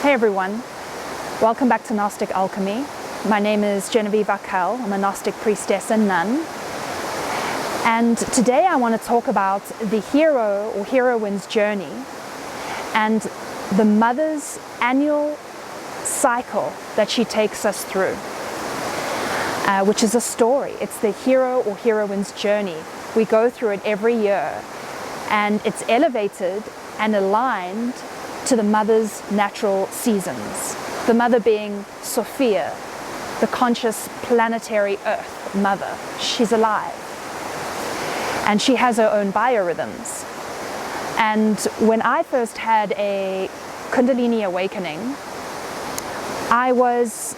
Hey everyone, welcome back to Gnostic Alchemy. My name is Genevieve Akel. I'm a Gnostic priestess and nun. And today I want to talk about the hero or heroine's journey and the mother's annual cycle that she takes us through, which is a story. It's the hero or heroine's journey. We go through it every year, and it's elevated and aligned to the mother's natural seasons. The mother being Sophia, the conscious planetary earth mother. She's alive. And she has her own biorhythms. And when I first had a Kundalini awakening, I was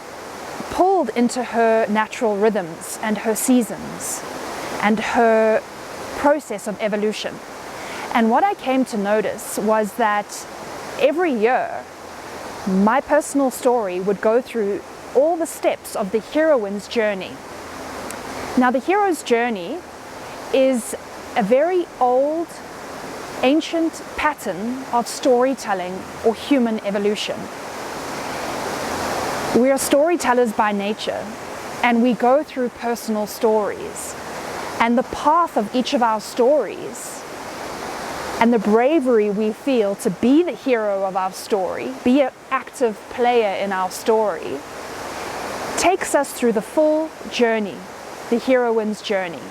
pulled into her natural rhythms and her seasons and her process of evolution. And what I came to notice was that every year, my personal story would go through all the steps of the heroine's journey. Now, the hero's journey is a very old, ancient pattern of storytelling or human evolution. We are storytellers by nature, and we go through personal stories. And the path of each of our stories and the bravery we feel to be the hero of our story, be an active player in our story, takes us through the full journey, the heroine's journey.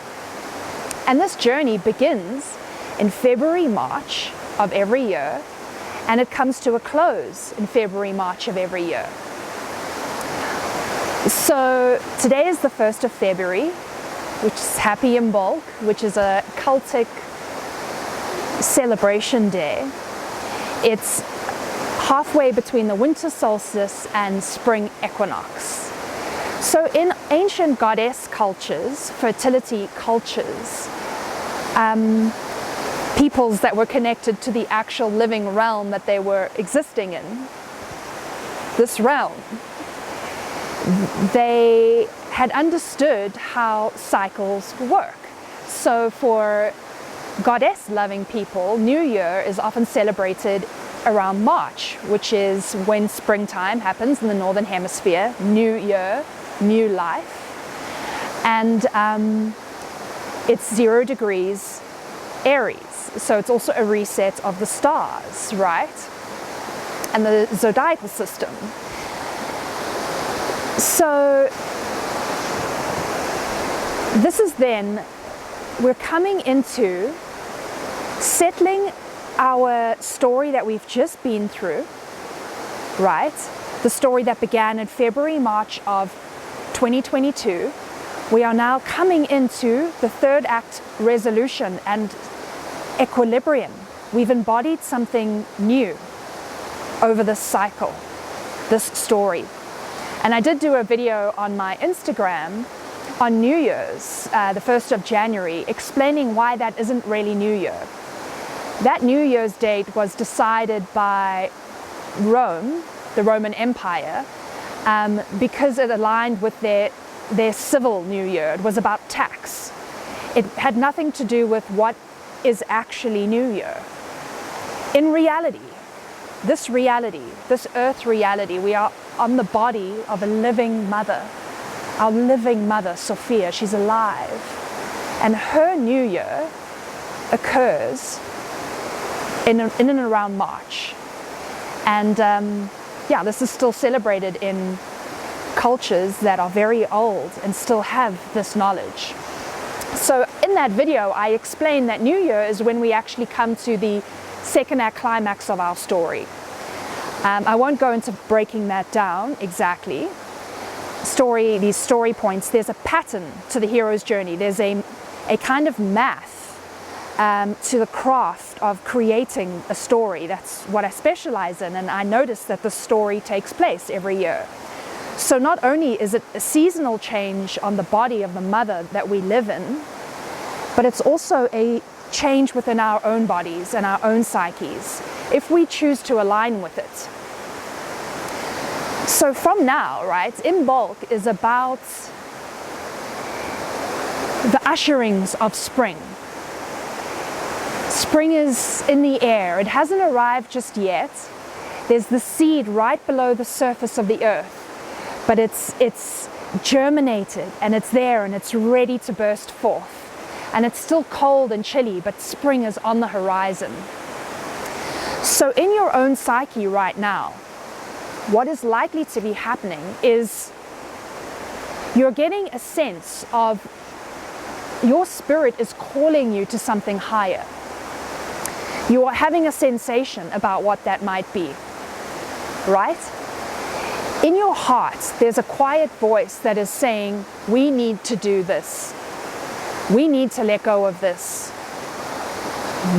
And this journey begins in February, March of every year, and it comes to a close in February, March of every year. So today is the 1st of February, which is Happy Imbolc, which is a cultic celebration day. It's halfway between the winter solstice and spring equinox. So in ancient goddess cultures, fertility cultures, peoples that were connected to the actual living realm that they were existing in, this realm, they had understood how cycles work. So for goddess-loving people, New Year is often celebrated around March, which is when springtime happens in the Northern Hemisphere. New Year, new life. And it's 0 degrees Aries. So it's also a reset of the stars, right? And the zodiacal system. So this is then, we're coming into settling our story that we've just been through, right? The story that began in February, March of 2022. We are now coming into the third act, resolution and equilibrium. We've embodied something new over this cycle, this story. And I did do a video on my Instagram on New Year's, the 1st of January, explaining why that isn't really New Year. That New Year's date was decided by Rome, the Roman Empire, because it aligned with their civil New Year. It was about tax. It had nothing to do with what is actually New Year. In reality, this earth reality, we are on the body of a living mother. Our living mother, Sophia, she's alive. And her New Year occurs in and around March. And this is still celebrated in cultures that are very old and still have this knowledge. So in that video, I explained that New Year is when we actually come to the second act climax of our story. I won't go into breaking that down exactly. These story points, there's a pattern to the hero's journey. There's a kind of math to the craft of creating a story. That's what I specialize in, and I notice that the story takes place every year. So not only is it a seasonal change on the body of the mother that we live in, but it's also a change within our own bodies and our own psyches, if we choose to align with it. So from now, right, Imbolc is about the usherings of spring. Spring is in the air. It hasn't arrived just yet. There's the seed right below the surface of the earth, but it's germinated and it's there and it's ready to burst forth. And it's still cold and chilly, but spring is on the horizon. So in your own psyche right now, what is likely to be happening is you're getting a sense of your spirit is calling you to something higher. You are having a sensation about what that might be, right? In your heart, there's a quiet voice that is saying, we need to do this. We need to let go of this.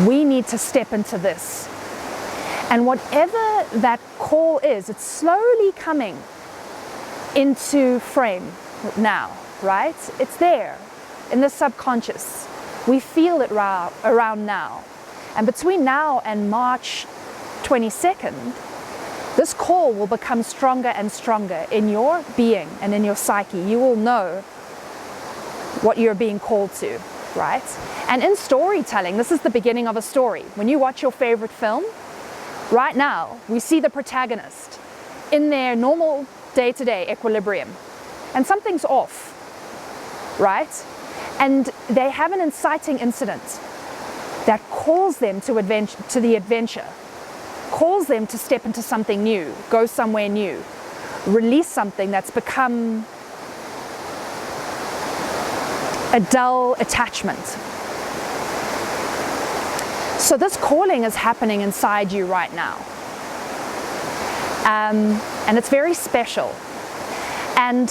We need to step into this. And whatever that call is, it's slowly coming into frame now, right? It's there in the subconscious. We feel it around now. And between now and March 22nd, this call will become stronger and stronger in your being and in your psyche. You will know what you're being called to, right? And in storytelling, this is the beginning of a story. When you watch your favorite film, right now, we see the protagonist in their normal day-to-day equilibrium, and something's off, right? And they have an inciting incident that calls them to the adventure, calls them to step into something new, go somewhere new, release something that's become a dull attachment. So this calling is happening inside you right now. And it's very special. And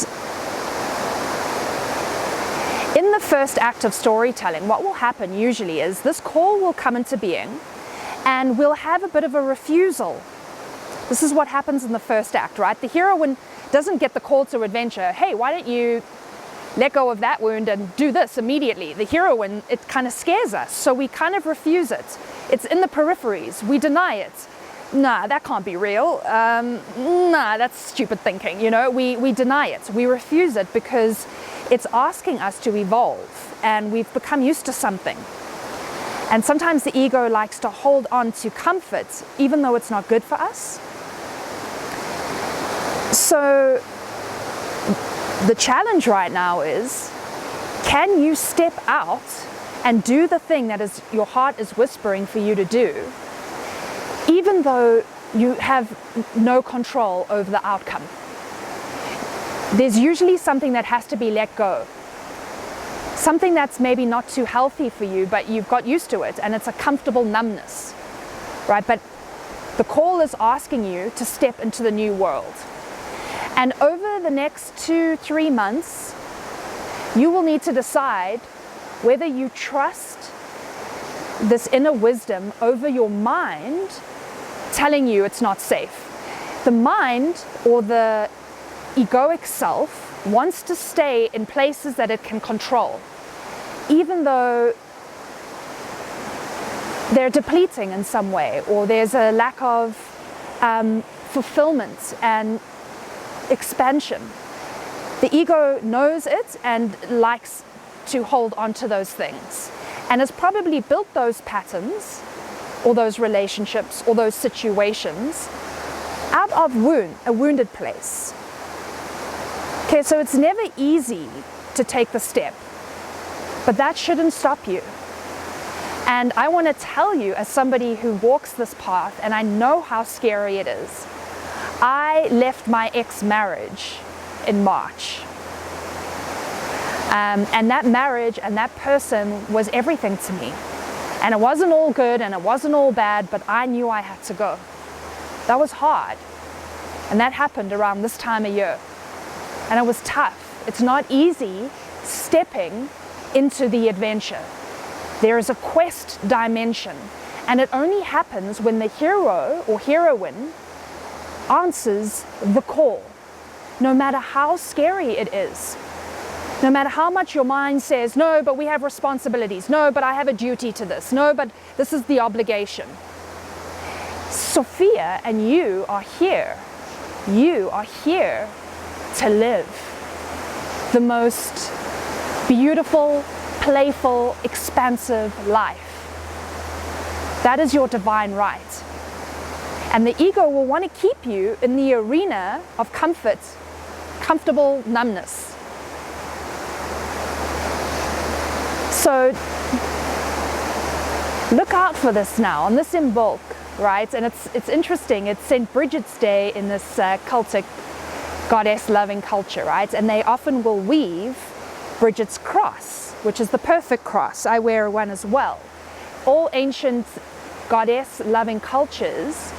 in the first act of storytelling, what will happen usually is this call will come into being and we'll have a bit of a refusal. This is what happens in the first act, right? The heroine doesn't get the call to adventure. Hey, why don't you let go of that wound and do this immediately? The heroine, it kind of scares us, so we kind of refuse it. It's in the peripheries. We deny it. Nah, that can't be real. Nah, that's stupid thinking. You know, we deny it. We refuse it because it's asking us to evolve, and we've become used to something. And sometimes the ego likes to hold on to comfort, even though it's not good for us. So the challenge right now is, can you step out and do the thing that is your heart is whispering for you to do, even though you have no control over the outcome? There's usually something that has to be let go. Something that's maybe not too healthy for you, but you've got used to it, and it's a comfortable numbness, right? But the call is asking you to step into the new world. And over the next 2-3 months, you will need to decide whether you trust this inner wisdom over your mind telling you it's not safe. The mind, or the egoic self, wants to stay in places that it can control, even though they're depleting in some way, or there's a lack of fulfillment and expansion. The ego knows it and likes to hold on to those things, and has probably built those patterns or those relationships or those situations out of a wounded place. Okay, so it's never easy to take the step, but that shouldn't stop you. And I want to tell you, as somebody who walks this path, and I know how scary it is, I left my ex-marriage in March. And that marriage and that person was everything to me. And it wasn't all good and it wasn't all bad, but I knew I had to go. That was hard. And that happened around this time of year. And it was tough. It's not easy stepping into the adventure. There is a quest dimension, and it only happens when the hero or heroine answers the call, no matter how scary it is. No matter how much your mind says, no, but we have responsibilities. No, but I have a duty to this. No, but this is the obligation. Sophia and you are here. You are here to live the most beautiful, playful, expansive life. That is your divine right. And the ego will want to keep you in the arena of comfort, comfortable numbness. So look out for this now, on this in bulk, right? And it's interesting, it's St. Bridget's Day in this cultic goddess-loving culture, right? And they often will weave Bridget's cross, which is the perfect cross. I wear one as well. All ancient goddess-loving cultures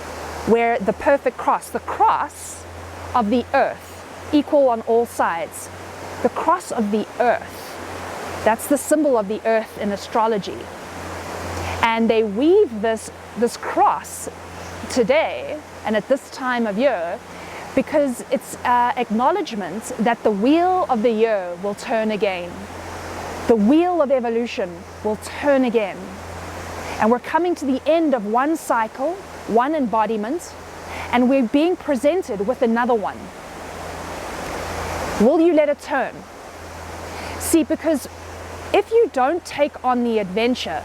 wear the perfect cross, the cross of the earth, equal on all sides. The cross of the earth, that's the symbol of the earth in astrology. And they weave this cross today and at this time of year because it's acknowledgement that the wheel of the year will turn again. The wheel of evolution will turn again. And we're coming to the end of one cycle, one embodiment, and we're being presented with another one. Will you let it turn? See, because if you don't take on the adventure,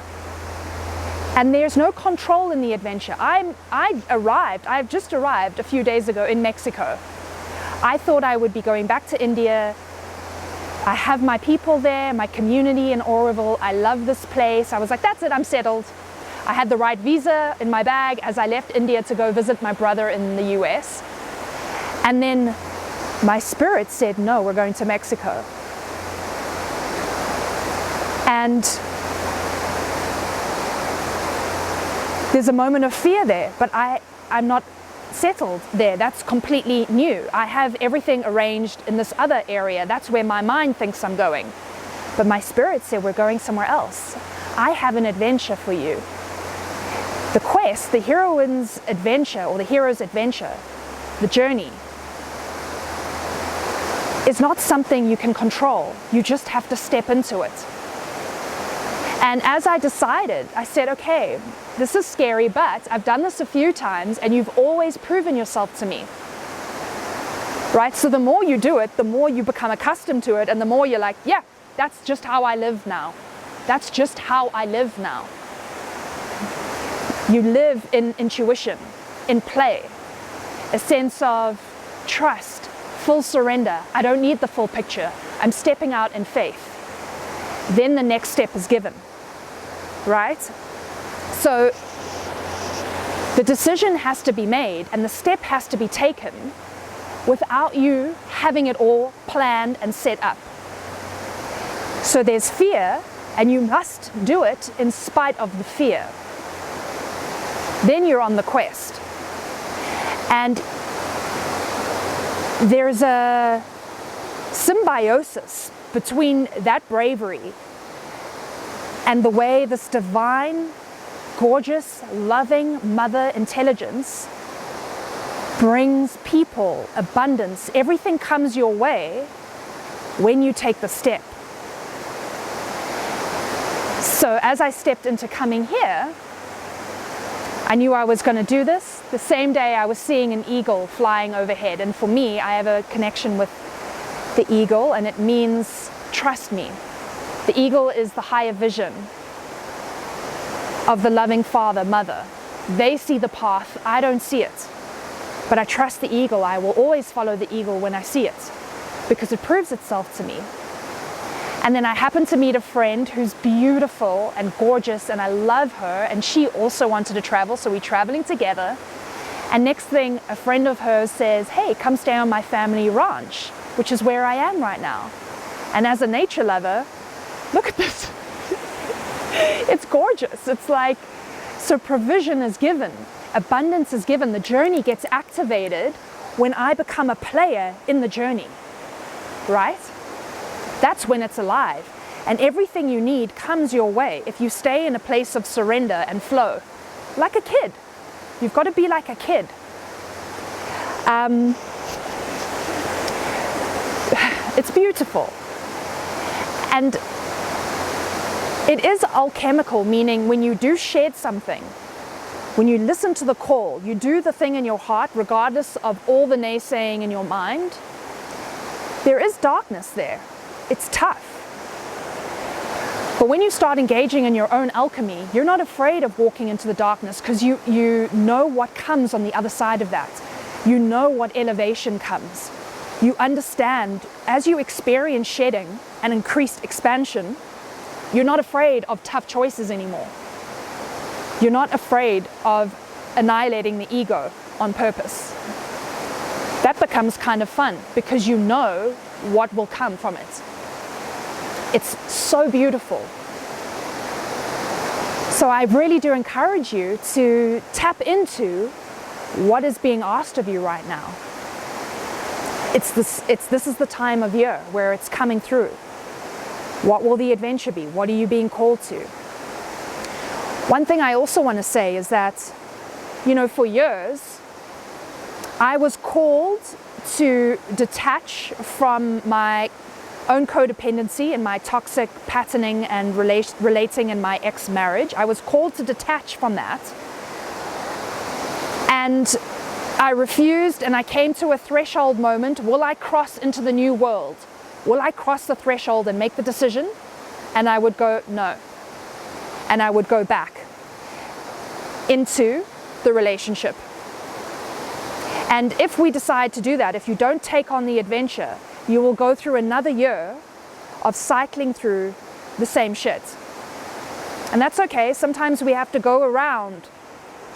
and there's no control in the adventure. I've just arrived a few days ago in Mexico. I thought I would be going back to India. I have my people there, my community in Oroville. I love this place. I was like, that's it, I'm settled. I had the right visa in my bag as I left India to go visit my brother in the US. And then my spirit said, no, we're going to Mexico. And there's a moment of fear there, but I'm not settled there. That's completely new. I have everything arranged in this other area. That's where my mind thinks I'm going. But my spirit said, we're going somewhere else. I have an adventure for you. The quest, the heroine's adventure, or the hero's adventure, the journey, is not something you can control. You just have to step into it. And as I decided, I said, okay, this is scary, but I've done this a few times and you've always proven yourself to me. Right? So the more you do it, the more you become accustomed to it, and the more you're like, yeah, that's just how I live now. That's just how I live now. You live in intuition, in play, a sense of trust, full surrender. I don't need the full picture. I'm stepping out in faith. Then the next step is given, right? So the decision has to be made and the step has to be taken without you having it all planned and set up. So there's fear, and you must do it in spite of the fear. Then you're on the quest. And there's a symbiosis between that bravery and the way this divine, gorgeous, loving mother intelligence brings people, abundance, everything comes your way when you take the step. So as I stepped into coming here, I knew I was going to do this. The same day I was seeing an eagle flying overhead, and for me, I have a connection with the eagle, and it means trust me. The eagle is the higher vision of the loving father, mother. They see the path, I don't see it. But I trust the eagle. I will always follow the eagle when I see it, because it proves itself to me. And then I happened to meet a friend who's beautiful and gorgeous, and I love her, and she also wanted to travel, so we're traveling together. And next thing, a friend of hers says, hey, come stay on my family ranch, which is where I am right now. And as a nature lover, look at this. It's gorgeous. It's like, so provision is given, abundance is given, the journey gets activated when I become a player in the journey, right? That's when it's alive. And everything you need comes your way if you stay in a place of surrender and flow. Like a kid. You've got to be like a kid. It's beautiful. And it is alchemical, meaning when you do shed something, when you listen to the call, you do the thing in your heart, regardless of all the naysaying in your mind, there is darkness there. It's tough. But when you start engaging in your own alchemy, you're not afraid of walking into the darkness, because you know what comes on the other side of that. You know what elevation comes. You understand, as you experience shedding and increased expansion, you're not afraid of tough choices anymore. You're not afraid of annihilating the ego on purpose. That becomes kind of fun, because you know what will come from it. It's so beautiful. So I really do encourage you to tap into what is being asked of you right now. This is the time of year where it's coming through. What will the adventure be? What are you being called to? One thing I also want to say is that, you know, for years, I was called to detach from my own codependency and my toxic patterning and relating in my ex-marriage. I was called to detach from that. And I refused, and I came to a threshold moment. Will I cross into the new world? Will I cross the threshold and make the decision? And I would go, no. And I would go back into the relationship. And if we decide to do that, if you don't take on the adventure, you will go through another year of cycling through the same shit. And that's okay. Sometimes we have to go around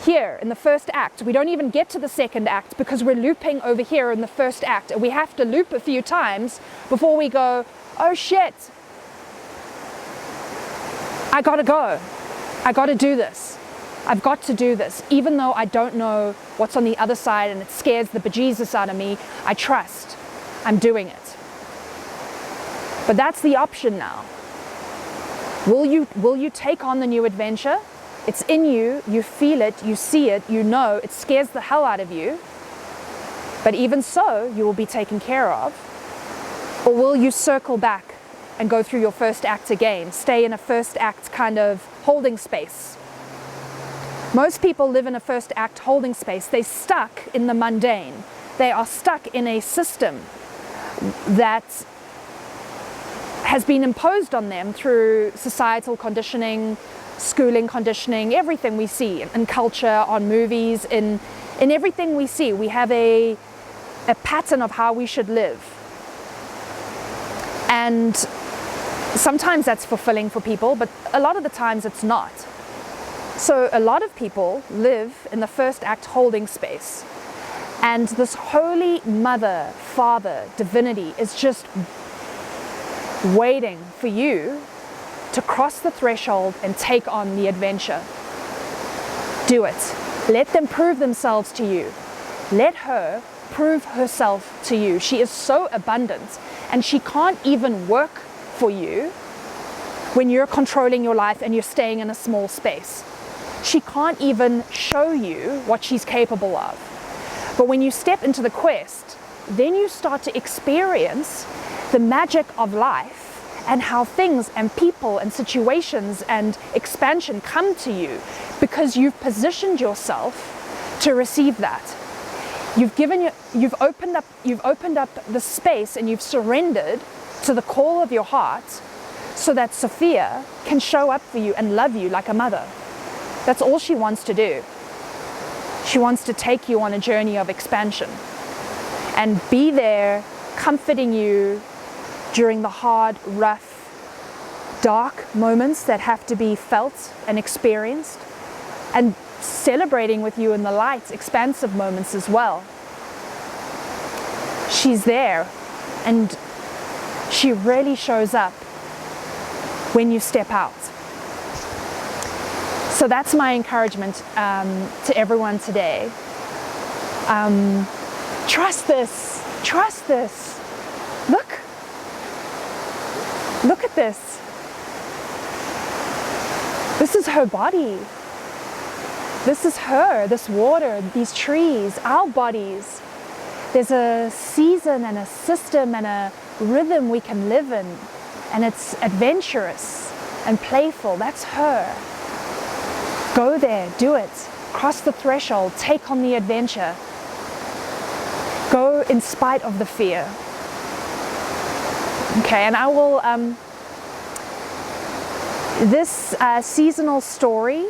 here in the first act. We don't even get to the second act because we're looping over here in the first act. And we have to loop a few times before we go, oh shit, I gotta go. I gotta do this. I've got to do this. Even though I don't know what's on the other side and it scares the bejesus out of me, I trust. I'm doing it. But that's the option now. Will you take on the new adventure? It's in you, you feel it, you see it, you know, it scares the hell out of you. But even so, you will be taken care of. Or will you circle back and go through your first act again, stay in a first act kind of holding space? Most people live in a first act holding space. They're stuck in the mundane. They are stuck in a system that has been imposed on them through societal conditioning, schooling conditioning, everything we see in culture, on movies, in everything we see. We have a pattern of how we should live. And sometimes that's fulfilling for people, but a lot of the times it's not. So a lot of people live in the first act holding space. And this holy mother, father, divinity is just waiting for you to cross the threshold and take on the adventure. Do it. Let them prove themselves to you. Let her prove herself to you. She is so abundant, and she can't even work for you when you're controlling your life and you're staying in a small space. She can't even show you what she's capable of. But when you step into the quest, then you start to experience the magic of life and how things and people and situations and expansion come to you because you've positioned yourself to receive that. You've opened up the space, and you've surrendered to the call of your heart so that Sophia can show up for you and love you like a mother. That's all she wants to do. She wants to take you on a journey of expansion and be there comforting you during the hard, rough, dark moments that have to be felt and experienced, and celebrating with you in the light, expansive moments as well. She's there, and she really shows up when you step out. So that's my encouragement to everyone today. Trust this. Trust this. Look at this. This is her body. This is her, this water, these trees, our bodies. There's a season and a system and a rhythm we can live in, and it's adventurous and playful. That's her. Go there, do it. Cross the threshold, take on the adventure. Go in spite of the fear. Okay, and I will This seasonal story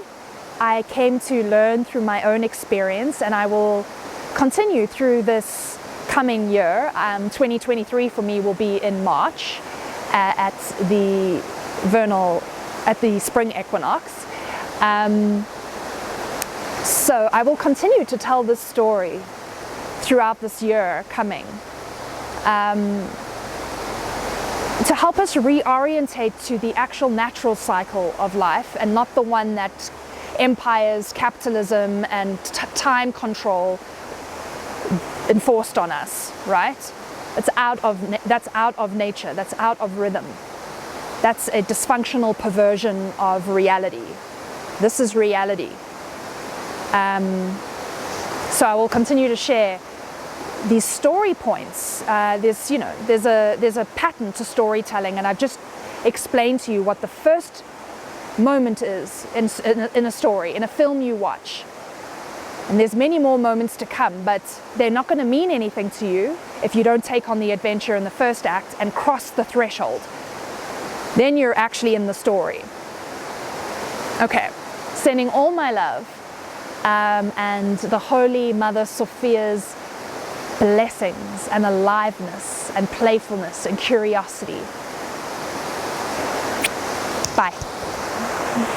I came to learn through my own experience, and I will continue through this coming year. 2023 for me will be in March at the spring equinox. So I will continue to tell this story throughout this year coming, to help us reorientate to the actual natural cycle of life, and not the one that empires, capitalism, and time control enforced on us, right? That's out of nature, that's out of rhythm. That's a dysfunctional perversion of reality. This is reality. So I will continue to share these story points. There's a pattern to storytelling, and I've just explained to you what the first moment is in a story, in a film you watch. And there's many more moments to come, but they're not going to mean anything to you if you don't take on the adventure in the first act and cross the threshold. Then you're actually in the story. Okay, sending all my love and the Holy Mother Sophia's blessings and aliveness and playfulness and curiosity. Bye.